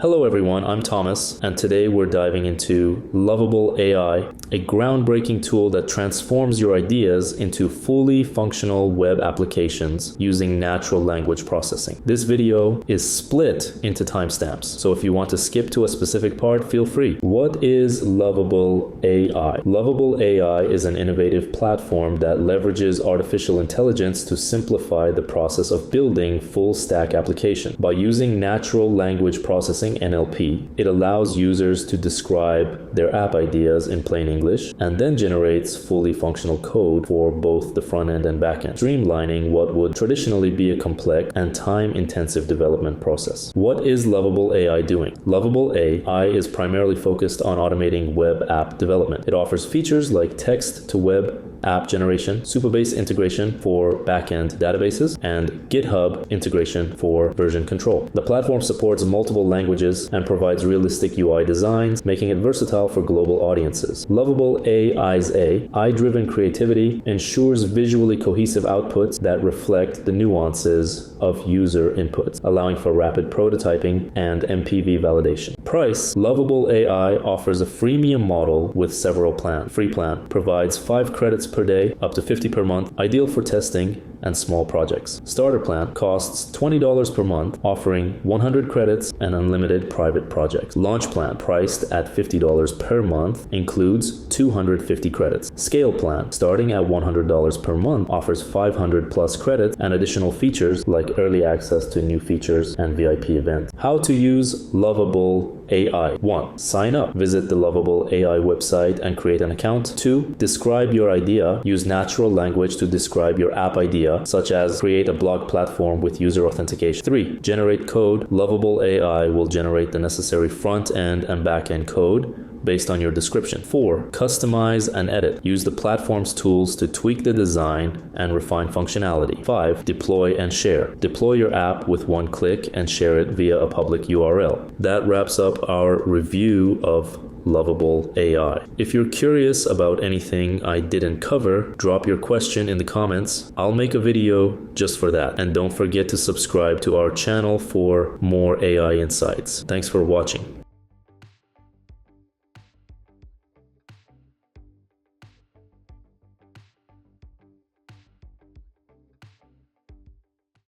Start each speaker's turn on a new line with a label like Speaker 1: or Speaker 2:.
Speaker 1: Hello everyone, I'm Thomas, and today we're diving into Lovable AI, a groundbreaking tool that transforms your ideas into fully functional web applications using natural language processing. This video is split into timestamps, so if you want to skip to a specific part, feel free. What is Lovable AI? Lovable AI is an innovative platform that leverages artificial intelligence to simplify the process of building full-stack applications. By using natural language processing NLP, it allows users to describe their app ideas in plain English and then generates fully functional code for both the front end and back end, streamlining what would traditionally be a complex and time-intensive development process. What is Lovable AI doing? Lovable AI is primarily focused on automating web app development. It offers features like text-to-web app generation, Supabase integration for back-end databases, and GitHub integration for version control. The platform supports multiple languages and provides realistic UI designs, making it versatile for global audiences. Lovable AI's AI-driven creativity ensures visually cohesive outputs that reflect the nuances of user inputs, allowing for rapid prototyping and MPV validation. Price: Lovable AI offers a freemium model with several plans. Free plan provides 5 credits per day, up to 50 per month, ideal for testing and small projects. Starter plan costs $20 per month, offering 100 credits and unlimited private projects. Launch plan, priced at $50 per month, includes 250 credits. Scale plan, starting at $100 per month, offers 500 plus credits and additional features like early access to new features and VIP events. How to use Lovable AI. 1. Sign up. Visit the Lovable AI website and create an account. 2. Describe your idea. Use natural language to describe your app idea, such as create a blog platform with user authentication. 3. Generate code. Lovable AI will generate the necessary front end and back end code based on your description. 4. Customize and edit. Use the platform's tools to tweak the design and refine functionality. 5. Deploy and share. Deploy your app with one click and share it via a public URL. That wraps up our review of Lovable AI. If you're curious about anything I didn't cover, drop your question in the comments. I'll make a video just for that. And don't forget to subscribe to our channel for more AI insights. Thanks for watching.